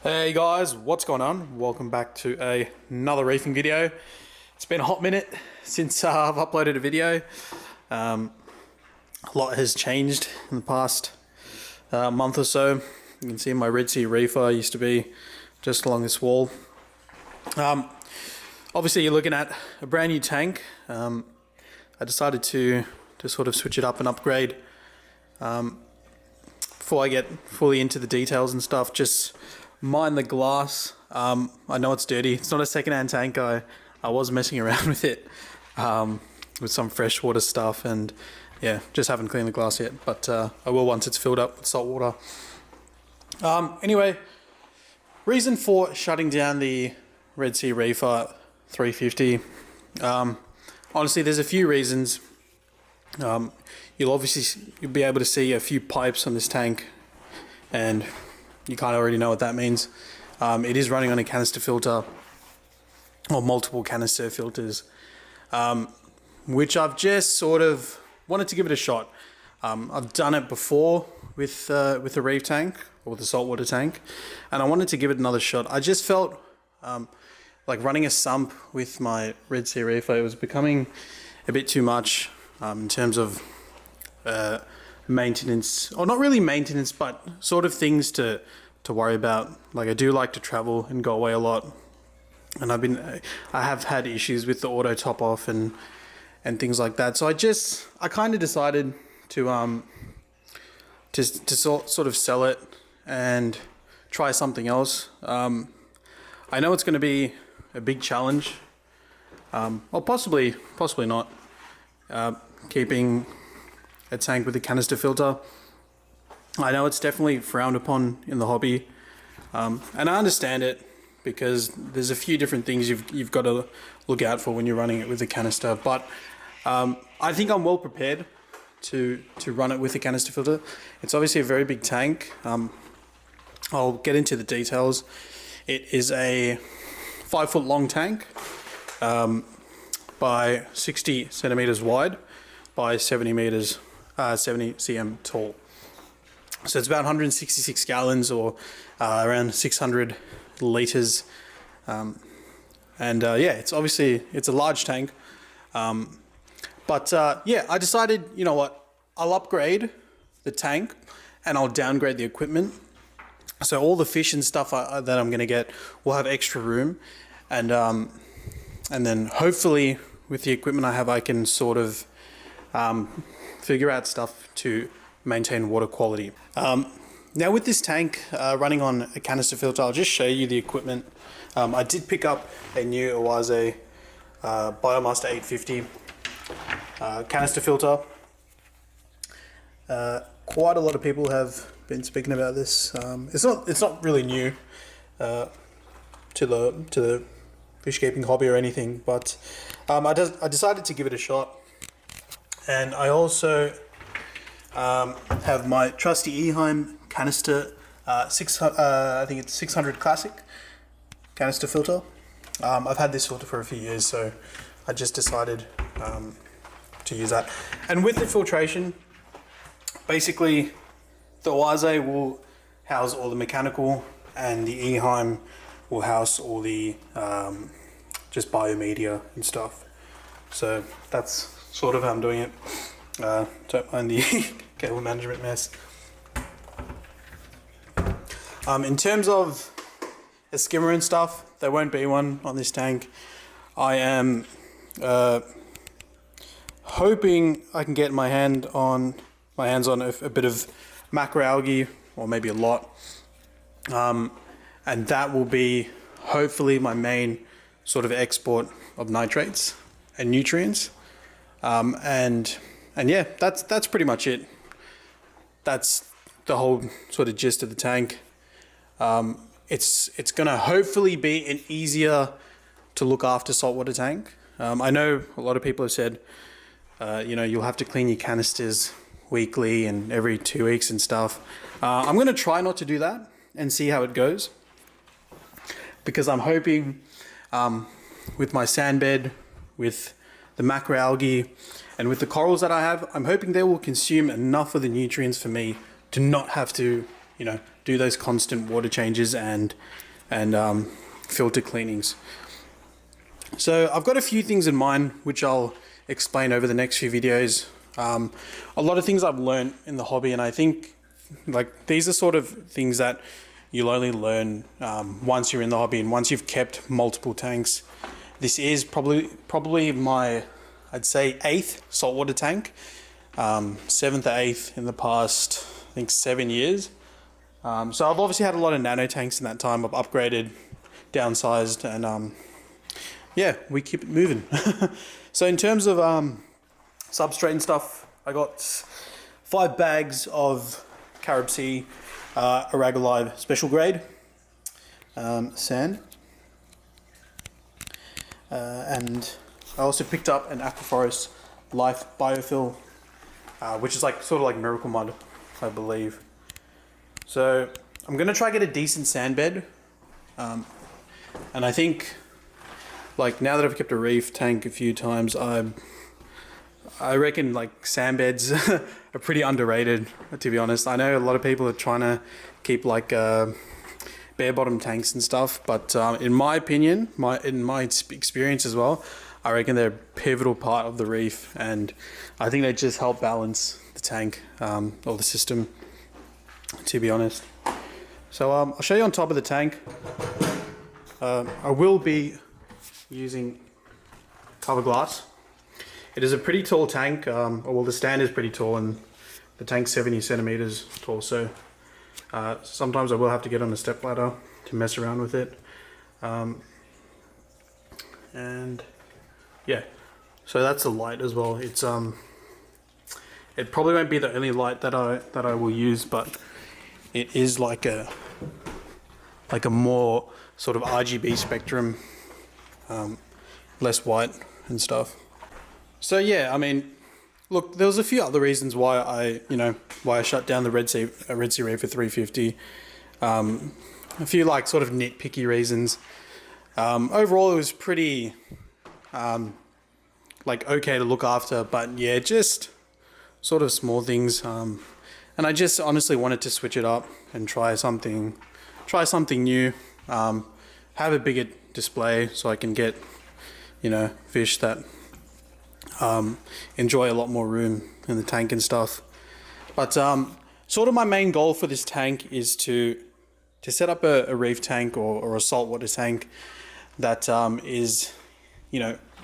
Hey guys, what's going on? Welcome back to another reefing video. It's been a hot minute since I've uploaded a video. A lot has changed in the past month or so. You can see my Red Sea Reefer used to be just along this wall. Obviously you're looking at a brand new tank. I decided to sort of switch it up and upgrade. Before I get fully into the details and stuff, just mind the glass. I know it's dirty. It's not a second-hand tank. I was messing around with it with some freshwater stuff, and yeah, just haven't cleaned the glass yet, but I will once it's filled up with salt water. Anyway, reason for shutting down the Red Sea Reefer 350. Honestly, there's a few reasons. You'll be able to see a few pipes on this tank, and you kind of already know what that means. It is running on a canister filter, or multiple canister filters, which I've just sort of wanted to give it a shot. I've done it before with the reef tank or the saltwater tank, and I wanted to give it another shot. I just felt like running a sump with my Red Sea Reefer, it was becoming a bit too much in terms of maintenance, or not really maintenance, but sort of things to worry about. Like, I do like to travel and go away a lot, and I have had issues with the auto top off and things like that. So I kind of decided to sort of sell it and try something else. I know it's going to be a big challenge, or possibly not, keeping a tank with a canister filter. I know it's definitely frowned upon in the hobby, and I understand it, because there's a few different things you've got to look out for when you're running it with a canister. But I think I'm well prepared to run it with a canister filter. It's obviously a very big tank. I'll get into the details. It is a 5-foot long tank, by 60 centimeters wide by 70 cm tall. So it's about 166 gallons, or around 600 liters. Yeah, it's a large tank. Yeah, I decided, you know what, I'll upgrade the tank and I'll downgrade the equipment. So all the fish and stuff that I'm going to get will have extra room. And then hopefully with the equipment I have, I can sort of figure out stuff to maintain water quality. Now with this tank running on a canister filter, I'll just show you the equipment. I did pick up a new Oase Biomaster 850 canister filter. Quite a lot of people have been speaking about this. It's not really new to the fish keeping hobby or anything, but I decided to give it a shot. And I also have my trusty Eheim canister, I think it's 600 classic canister filter. I've had this filter for a few years, so I just decided to use that. And with the filtration, basically the Oase will house all the mechanical, and the Eheim will house all the just biomedia and stuff. So that's sort of how I'm doing it. Don't mind the cable management mess. In terms of a skimmer and stuff, there won't be one on this tank. I am hoping I can get my hands on a bit of macroalgae, or maybe a lot, and that will be hopefully my main sort of export of nitrates and nutrients. And yeah, that's pretty much it. That's the whole sort of gist of the tank. It's gonna hopefully be an easier to look after saltwater tank. I know a lot of people have said, you'll have to clean your canisters weekly and every 2 weeks and stuff. I'm gonna try not to do that and see how it goes, because I'm hoping with my sand bed, with the macroalgae, and with the corals that I have, I'm hoping they will consume enough of the nutrients for me to not have to, do those constant water changes and filter cleanings. So I've got a few things in mind which I'll explain over the next few videos. A lot of things I've learned in the hobby, and I think like these are sort of things that you'll only learn once you're in the hobby and once you've kept multiple tanks. This is probably my, I'd say, 8th saltwater tank, 7th or 8th in the past, I think 7 years. So I've obviously had a lot of nano tanks in that time. I've upgraded, downsized, and yeah, we keep it moving. So in terms of substrate and stuff, I got 5 bags of Carib Sea Aragalive special grade sand, and I also picked up an Aquaforest Life Biofill, which is like sort of like Miracle Mud, I believe. So I'm gonna try to get a decent sand bed, and I think like now that I've kept a reef tank a few times, I reckon like sand beds are pretty underrated, to be honest. I know a lot of people are trying to keep like bare bottom tanks and stuff, but in my opinion, in my experience as well, I reckon they're a pivotal part of the reef, and I think they just help balance the tank or the system, to be honest. So I'll show you on top of the tank. I will be using cover glass. It is a pretty tall tank, well, the stand is pretty tall and the tank's 70 centimeters tall, so sometimes I will have to get on a step ladder to mess around with it. And yeah, so that's the light as well. It's it probably won't be the only light that I will use, but it is like a more sort of RGB spectrum, less white and stuff. So yeah, I mean, look, there was a few other reasons why I shut down the Red Sea Reefer 350. A few like sort of nitpicky reasons. Overall, it was pretty like okay to look after, but yeah, just sort of small things. And I just honestly wanted to switch it up and try something new. Have a bigger display so I can get fish that enjoy a lot more room in the tank and stuff. But sort of my main goal for this tank is to set up a reef tank or a saltwater tank that is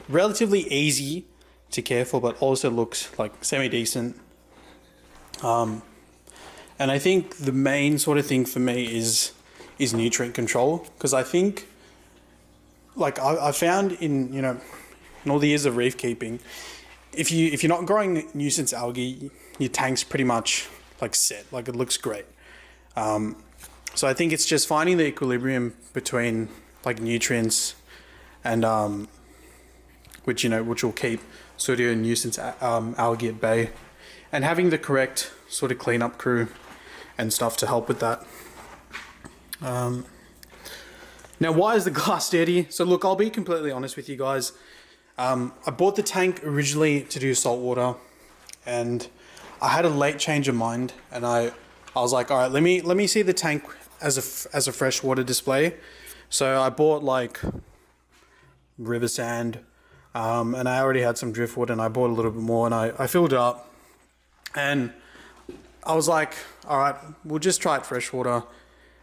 relatively easy to care for, but also looks like semi-decent. And I think the main sort of thing for me is nutrient control, because I think like I found in all the years of reef keeping, if you're not growing nuisance algae, your tank's pretty much like set, like it looks great. So I think it's just finding the equilibrium between like nutrients and which will keep sort of your nuisance algae at bay, and having the correct sort of cleanup crew and stuff to help with that. Now, why is the glass dirty? So look, I'll be completely honest with you guys. I bought the tank originally to do saltwater, and I had a late change of mind, and I was like, all right, let me see the tank as a freshwater display. So I bought like river sand, and I already had some driftwood, and I bought a little bit more, and I filled it up, and I was like, all right, we'll just try it freshwater.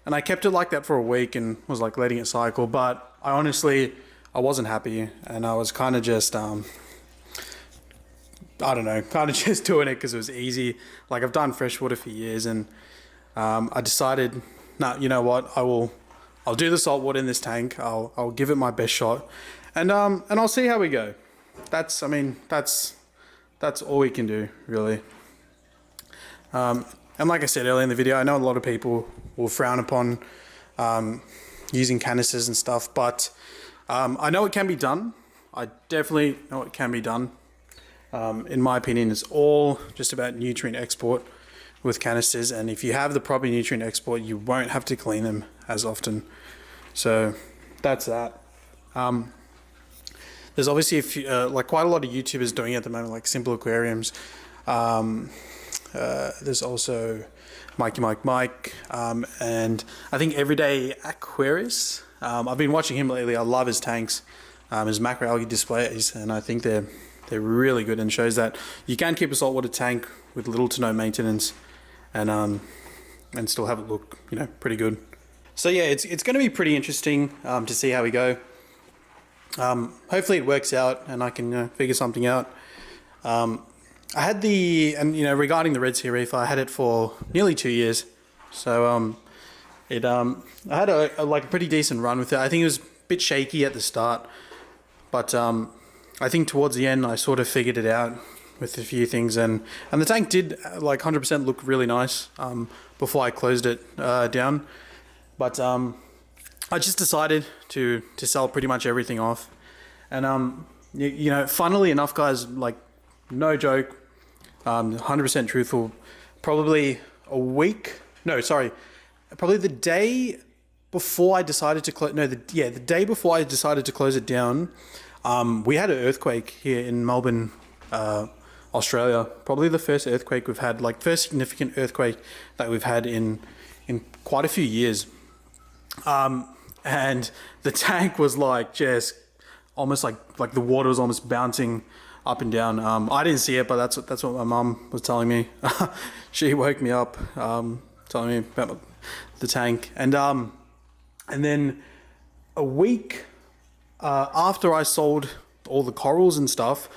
And I kept it like that for a week and was like letting it cycle, but I wasn't happy, and I was kind of just I don't know, kind of just doing it because it was easy. Like I've done freshwater for years, and I decided, nah, you know what, I'll do the saltwater in this tank. I'll give it my best shot, and I'll see how we go. That's all we can do, really. And like I said earlier in the video, I know a lot of people will frown upon using canisters and stuff, but I know it can be done. I definitely know it can be done. In my opinion, it's all just about nutrient export with canisters, and if you have the proper nutrient export, you won't have to clean them as often. So that's that. There's obviously a few, like quite a lot of YouTubers doing it at the moment, like Simple Aquariums, There's also Mike, and I think Everyday Aquarius. I've been watching him lately. I love his tanks, his macroalgae displays, and I think they're really good, and shows that you can keep a saltwater tank with little to no maintenance, and still have it look, you know, pretty good. So yeah, it's going to be pretty interesting to see how we go. Hopefully it works out and I can figure something out. I had regarding the Red Sea Reefer, I had it for nearly 2 years. So I had a pretty decent run with it. I think it was a bit shaky at the start, but I think towards the end I sort of figured it out with a few things, and the tank did 100% look really nice before I closed it down. But I just decided to sell pretty much everything off, and you know, funnily enough, guys, like, no joke, 100% truthful, probably the day before I decided to close, the day before I decided to close it down, we had an earthquake here in Melbourne, Australia. Probably the first earthquake we've had, first significant earthquake that we've had in quite a few years. And the tank was just almost like the water was almost bouncing up and down. I didn't see it, but that's what my mum was telling me. She woke me up, telling me about the tank. And then a week after I sold all the corals and stuff,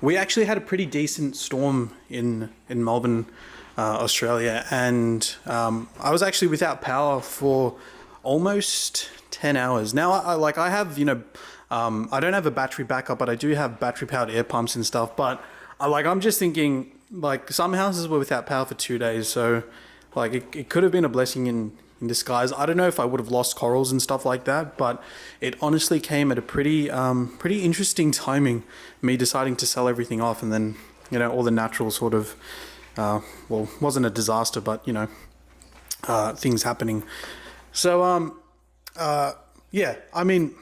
we actually had a pretty decent storm in Melbourne, Australia, and I was actually without power for almost 10 hours. Now, I have, I don't have a battery backup, but I do have battery powered air pumps and stuff. But I'm just thinking, some houses were without power for 2 days, so it could have been a blessing in disguise. I don't know if I would have lost corals and stuff like that, but it honestly came at a pretty interesting timing, me deciding to sell everything off, and then, all the natural sort of, wasn't a disaster, but, things happening. So, yeah, I mean,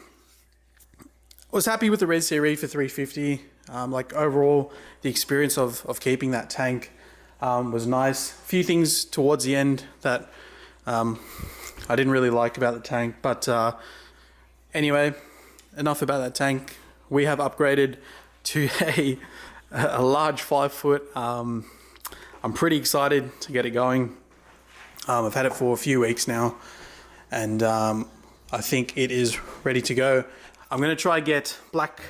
I was happy with the Red Sea Reefer 350. Overall, the experience of keeping that tank was nice. A few things towards the end that I didn't really like about the tank, but anyway, enough about that tank. We have upgraded to a large 5-foot. I'm pretty excited to get it going. I've had it for a few weeks now, and I think it is ready to go. I'm going to try get black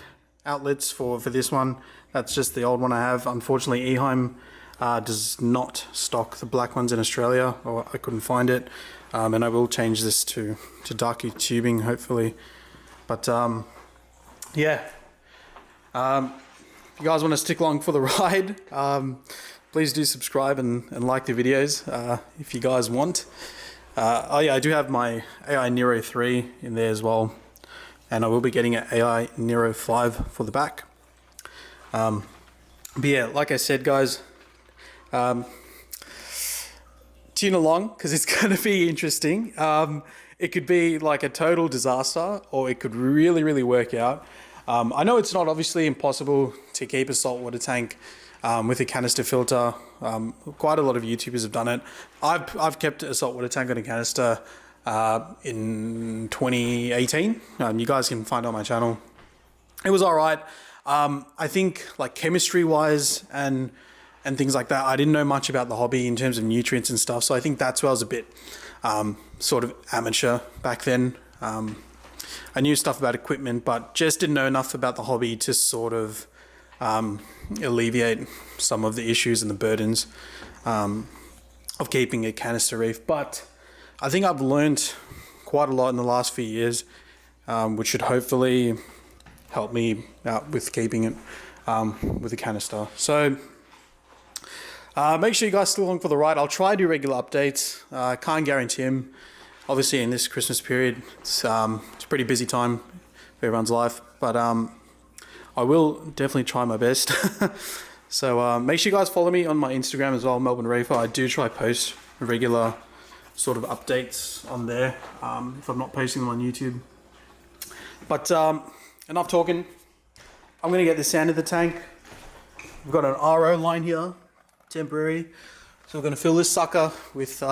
outlets for this one. That's just the old one I have. Unfortunately, Eheim does not stock the black ones in Australia, or I couldn't find it. And I will change this to darker tubing, hopefully. But yeah, if you guys want to stick along for the ride, please do subscribe and like the videos if you guys want. Oh yeah, I do have my AI Nero 3 in there as well, and I will be getting an AI Nero 5 for the back. But yeah, like I said, guys, tune along because it's going to be interesting. It could be like a total disaster, or it could really, really work out. I know it's not obviously impossible to keep a saltwater tank with a canister filter. Quite a lot of YouTubers have done it. I've kept a saltwater tank on a canister in 2018. You guys can find it on my channel. It was all right. I think chemistry wise and things like that, I didn't know much about the hobby in terms of nutrients and stuff. So I think that's where I was a bit sort of amateur back then. I knew stuff about equipment, but just didn't know enough about the hobby to sort of alleviate some of the issues and the burdens of keeping a canister reef. But I think I've learned quite a lot in the last few years, which should hopefully help me out with keeping it with a canister. So make sure you guys stick along for the ride. I'll try to do regular updates. I can't guarantee them. Obviously, in this Christmas period, it's a pretty busy time for everyone's life, but I will definitely try my best. So make sure you guys follow me on my Instagram as well, Melbourne Reefer. I do try post regular sort of updates on there if I'm not posting them on YouTube. But enough talking. I'm going to get this sand in the tank. We've got an RO line here, temporary. So we're going to fill this sucker with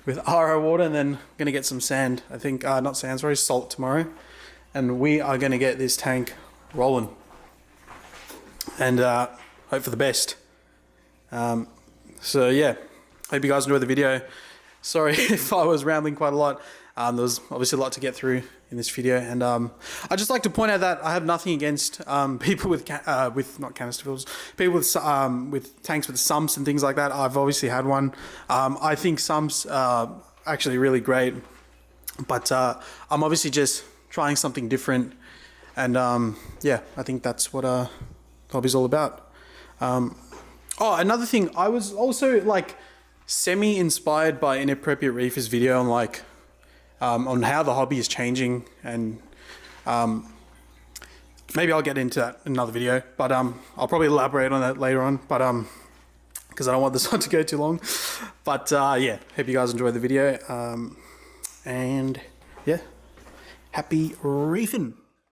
with RO water, and then going to get some sand. I think, not sand, sorry, salt tomorrow. And we are going to get this tank rolling. And hope for the best. So yeah, hope you guys enjoyed the video. Sorry if I was rambling quite a lot. There was obviously a lot to get through in this video, and I'd just like to point out that I have nothing against people with not canister fills, people with tanks with sumps and things like that. I've obviously had one. I think sumps are actually really great, but I'm obviously just trying something different, and yeah, I think that's what hobby's all about. Oh, another thing, I was also like semi-inspired by Inappropriate Reefer's video on like on how the hobby is changing, and maybe I'll get into that in another video, but I'll probably elaborate on that later on, but because I don't want this one to go too long. But yeah, hope you guys enjoyed the video, and yeah, happy reefing.